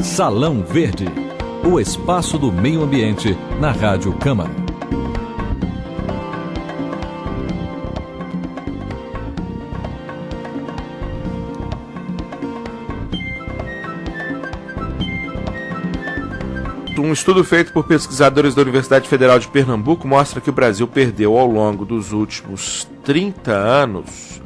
Salão Verde, o espaço do meio ambiente na Rádio Câmara. Um estudo feito por pesquisadores da Universidade Federal de Pernambuco mostra que o Brasil perdeu ao longo dos últimos 30 anos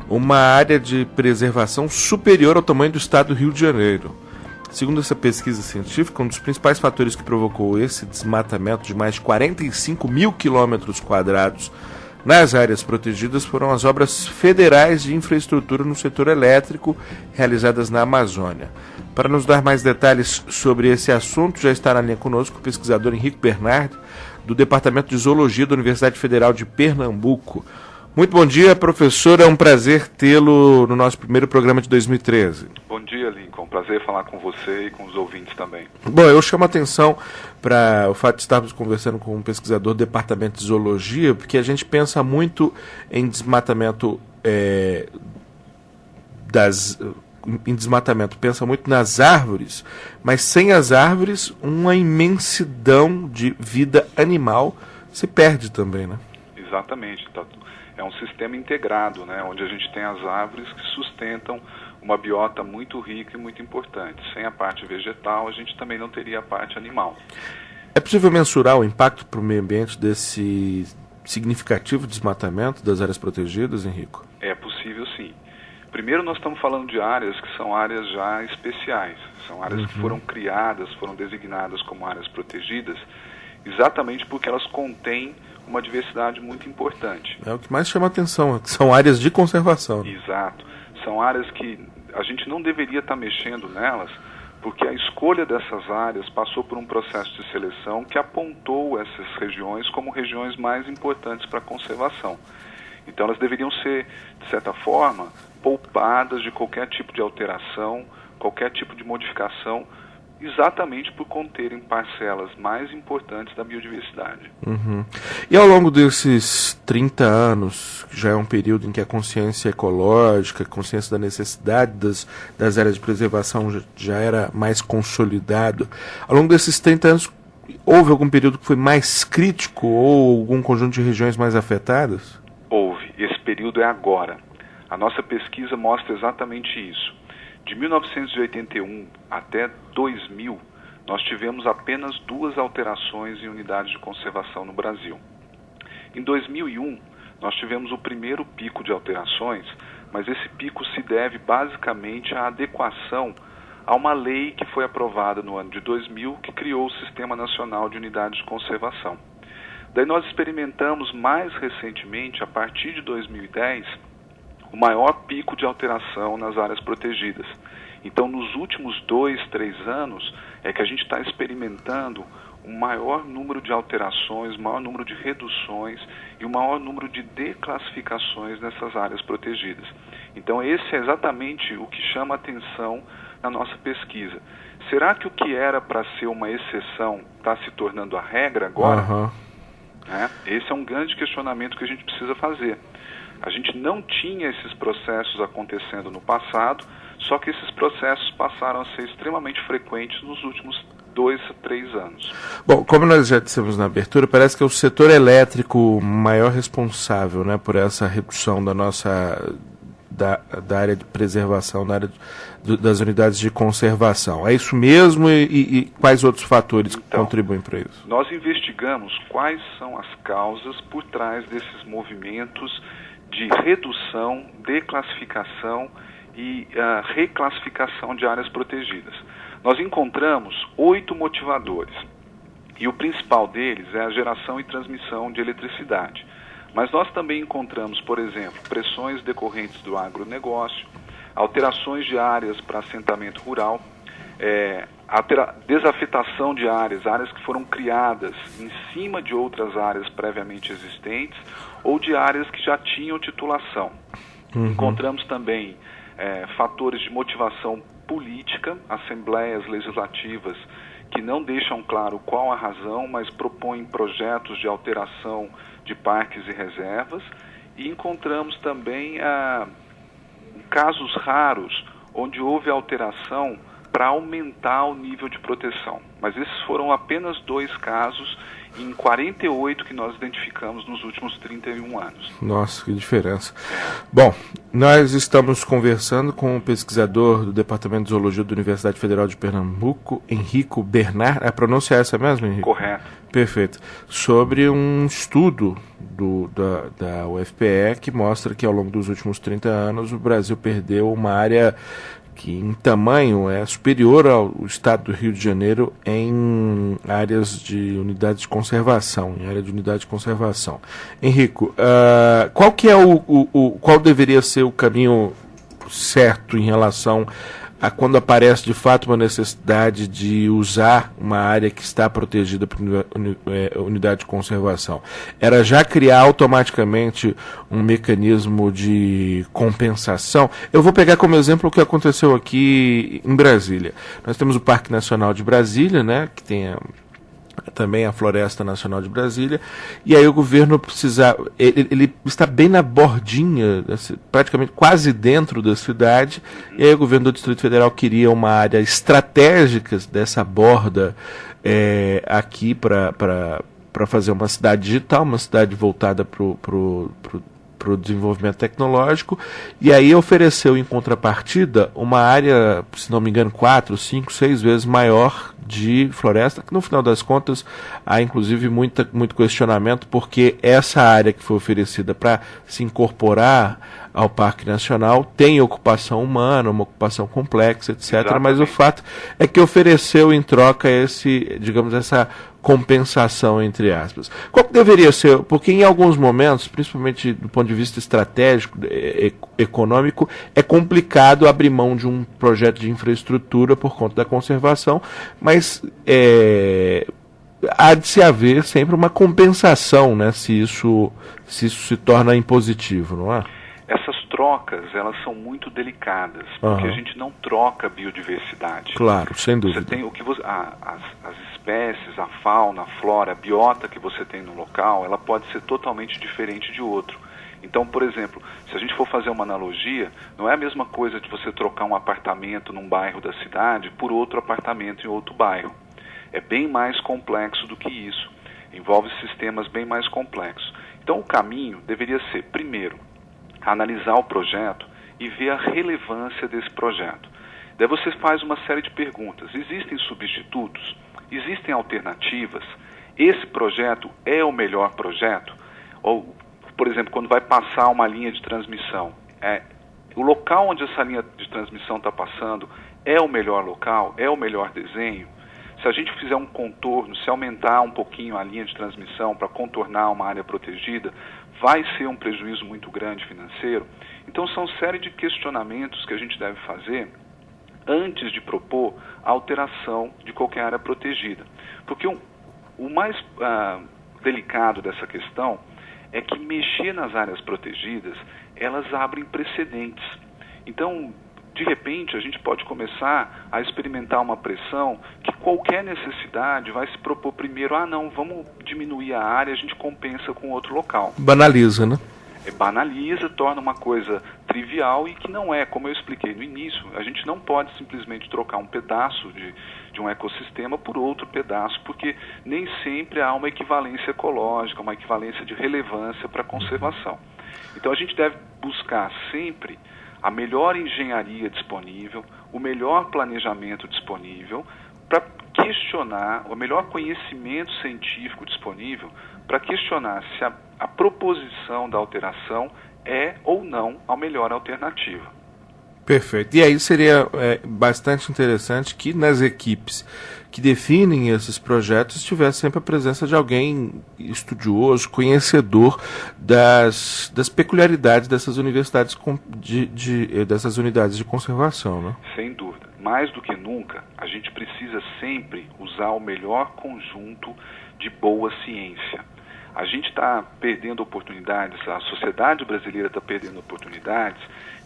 uma área de preservação superior ao tamanho do estado do Rio de Janeiro. Segundo essa pesquisa científica, um dos principais fatores que provocou esse desmatamento de mais de 45 mil quilômetros quadrados nas áreas protegidas foram as obras federais de infraestrutura no setor elétrico realizadas na Amazônia. Para nos dar mais detalhes sobre esse assunto, já está na linha conosco o pesquisador Henrique Bernardi, do Departamento de Zoologia da Universidade Federal de Pernambuco. Muito bom dia, professor. É um prazer tê-lo no nosso primeiro programa de 2013. Bom dia, Lincoln. Prazer falar com você e com os ouvintes também. Bom, eu chamo a atenção para o fato de estarmos conversando com um pesquisador do Departamento de Zoologia, porque a gente pensa muito em desmatamento pensa muito nas árvores, mas sem as árvores, uma imensidão de vida animal se perde também, né? Exatamente. É um sistema integrado, né, onde a gente tem as árvores que sustentam uma biota muito rica e muito importante. Sem a parte vegetal, a gente também não teria a parte animal. É possível mensurar o impacto para o meio ambiente desse significativo desmatamento das áreas protegidas, Henrico? É possível, sim. Primeiro, nós estamos falando de áreas que são áreas já especiais. São áreas que foram criadas, foram designadas como áreas protegidas, exatamente porque elas contêm uma diversidade muito importante. É o que mais chama a atenção, são áreas de conservação. Exato. São áreas que a gente não deveria estar mexendo nelas, porque a escolha dessas áreas passou por um processo de seleção que apontou essas regiões como regiões mais importantes para a conservação. Então elas deveriam ser, de certa forma, poupadas de qualquer tipo de alteração, qualquer tipo de modificação, exatamente por conterem parcelas mais importantes da biodiversidade. E ao longo desses 30 anos, que já é um período em que a consciência ecológica, a consciência da necessidade das áreas de preservação já era mais consolidado, ao longo desses 30 anos, houve algum período que foi mais crítico ou algum conjunto de regiões mais afetadas? Houve. Esse período é agora. A nossa pesquisa mostra exatamente isso. De 1981 até 2000, nós tivemos apenas 2 alterações em unidades de conservação no Brasil. Em 2001, nós tivemos o primeiro pico de alterações, mas esse pico se deve basicamente à adequação a uma lei que foi aprovada no ano de 2000, que criou o Sistema Nacional de Unidades de Conservação. Daí nós experimentamos mais recentemente, a partir de 2010, o maior pico de alteração nas áreas protegidas. Então, nos últimos 2, 3 anos, é que a gente está experimentando um maior número de alterações, um maior número de reduções e um maior número de declassificações nessas áreas protegidas. Então, esse é exatamente o que chama a atenção na nossa pesquisa. Será que o que era para ser uma exceção está se tornando a regra agora? Esse é um grande questionamento que a gente precisa fazer. A gente não tinha esses processos acontecendo no passado, só que esses processos passaram a ser extremamente frequentes nos últimos 2 a 3 anos. Bom, como nós já dissemos na abertura, parece que é o setor elétrico maior responsável, né, por essa redução da área de preservação, da área das unidades de conservação. É isso mesmo e quais outros fatores contribuem para isso? Nós investigamos quais são as causas por trás desses movimentos de redução, declassificação e reclassificação de áreas protegidas. Nós encontramos 8 motivadores, e o principal deles é a geração e transmissão de eletricidade. Mas nós também encontramos, por exemplo, pressões decorrentes do agronegócio, alterações de áreas para assentamento rural, desafetação de áreas que foram criadas em cima de outras áreas previamente existentes ou de áreas que já tinham titulação. Encontramos também fatores de motivação política, assembleias legislativas que não deixam claro qual a razão, mas propõem projetos de alteração de parques e reservas, e encontramos também casos raros onde houve alteração para aumentar o nível de proteção. Mas esses foram apenas 2 casos em 48 que nós identificamos nos últimos 31 anos. Nossa, que diferença. Bom, nós estamos conversando com o pesquisador do Departamento de Zoologia da Universidade Federal de Pernambuco, Henrico Bernard. A pronúncia é essa mesmo, Henrico? Correto. Perfeito. Sobre um estudo da UFPE que mostra que ao longo dos últimos 30 anos o Brasil perdeu uma área que em tamanho é superior ao estado do Rio de Janeiro em áreas de unidades de conservação, em área de unidade de conservação. Henrico, qual deveria ser o caminho certo em relação a quando aparece de fato uma necessidade de usar uma área que está protegida por unidade de conservação? Era já criar automaticamente um mecanismo de compensação? Eu vou pegar como exemplo o que aconteceu aqui em Brasília. Nós temos o Parque Nacional de Brasília, né, que tem também a Floresta Nacional de Brasília, e aí o governo ele está bem na bordinha, praticamente quase dentro da cidade, e aí o governo do Distrito Federal queria uma área estratégica dessa borda aqui para fazer uma cidade digital, uma cidade voltada para o desenvolvimento tecnológico, e aí ofereceu em contrapartida uma área, se não me engano, 4, 5, 6 vezes maior de floresta, que no final das contas há inclusive muito questionamento, porque essa área que foi oferecida para se incorporar ao Parque Nacional tem ocupação humana, uma ocupação complexa, etc. Exatamente. Mas o fato é que ofereceu em troca essa compensação, entre aspas. Qual que deveria ser? Porque em alguns momentos, principalmente do ponto de vista estratégico, econômico, é complicado abrir mão de um projeto de infraestrutura por conta da conservação, mas há de se haver sempre uma compensação, né, se isso se torna impositivo, não é? Essas trocas, elas são muito delicadas, porque a gente não troca biodiversidade. Claro, sem dúvida. Você tem as espécies, a fauna, a flora, a biota que você tem no local, ela pode ser totalmente diferente de outro. Então, por exemplo, se a gente for fazer uma analogia, não é a mesma coisa de você trocar um apartamento num bairro da cidade por outro apartamento em outro bairro. É bem mais complexo do que isso. Envolve sistemas bem mais complexos. Então, o caminho deveria ser, primeiro, analisar o projeto e ver a relevância desse projeto. Daí você faz uma série de perguntas. Existem substitutos? Existem alternativas? Esse projeto é o melhor projeto? Ou, por exemplo, quando vai passar uma linha de transmissão, o local onde essa linha de transmissão está passando é o melhor local? É o melhor desenho? Se a gente fizer um contorno, se aumentar um pouquinho a linha de transmissão para contornar uma área protegida, vai ser um prejuízo muito grande financeiro? Então são série de questionamentos que a gente deve fazer antes de propor a alteração de qualquer área protegida. Porque o mais delicado dessa questão é que mexer nas áreas protegidas, elas abrem precedentes. Então, de repente, a gente pode começar a experimentar uma pressão que qualquer necessidade vai se propor primeiro, não, vamos diminuir a área, a gente compensa com outro local. Banaliza, né? Banaliza, torna uma coisa trivial e que não é, como eu expliquei no início, a gente não pode simplesmente trocar um pedaço de um ecossistema por outro pedaço, porque nem sempre há uma equivalência ecológica, uma equivalência de relevância para a conservação. Então a gente deve buscar sempre a melhor engenharia disponível, o melhor planejamento disponível, para questionar, o melhor conhecimento científico disponível, para questionar se a proposição da alteração é ou não a melhor alternativa. Perfeito. E aí seria bastante interessante que nas equipes que definem esses projetos tivesse sempre a presença de alguém estudioso, conhecedor das peculiaridades dessas universidades dessas unidades de conservação, né? Sem dúvida. Mais do que nunca, a gente precisa sempre usar o melhor conjunto de boa ciência. A gente está perdendo oportunidades, a sociedade brasileira está perdendo oportunidades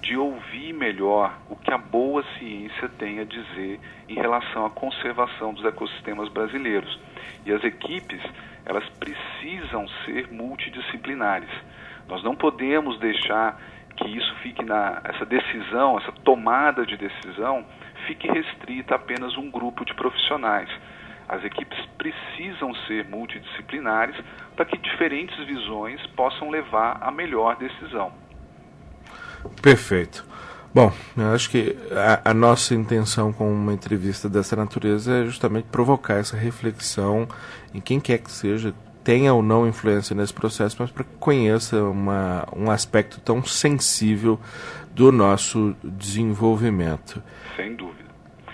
de ouvir melhor o que a boa ciência tem a dizer em relação à conservação dos ecossistemas brasileiros. E as equipes, elas precisam ser multidisciplinares. Nós não podemos deixar que isso fique essa decisão, essa tomada de decisão, fique restrita a apenas um grupo de profissionais. As equipes precisam ser multidisciplinares para que diferentes visões possam levar à melhor decisão. Perfeito. Bom, eu acho que a nossa intenção com uma entrevista dessa natureza é justamente provocar essa reflexão em quem quer que seja, tenha ou não influência nesse processo, mas para que conheça um aspecto tão sensível do nosso desenvolvimento. Sem dúvida.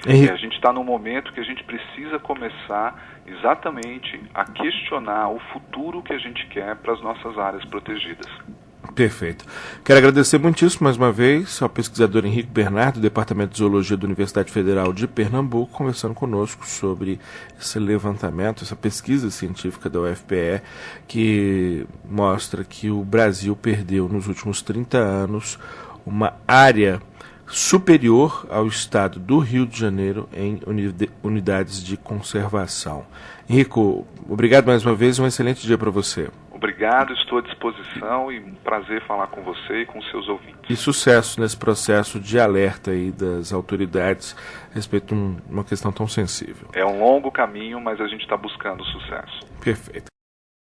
Henrique... A gente está num momento que a gente precisa começar exatamente a questionar o futuro que a gente quer para as nossas áreas protegidas. Perfeito. Quero agradecer muitíssimo mais uma vez ao pesquisador Henrique Bernardo, do Departamento de Zoologia da Universidade Federal de Pernambuco, conversando conosco sobre esse levantamento, essa pesquisa científica da UFPE, que mostra que o Brasil perdeu nos últimos 30 anos uma área superior ao estado do Rio de Janeiro em unidades de conservação. Henrico, obrigado mais uma vez e um excelente dia para você. Obrigado, estou à disposição e um prazer falar com você e com seus ouvintes. E sucesso nesse processo de alerta aí das autoridades a respeito de uma questão tão sensível. É um longo caminho, mas a gente está buscando sucesso. Perfeito.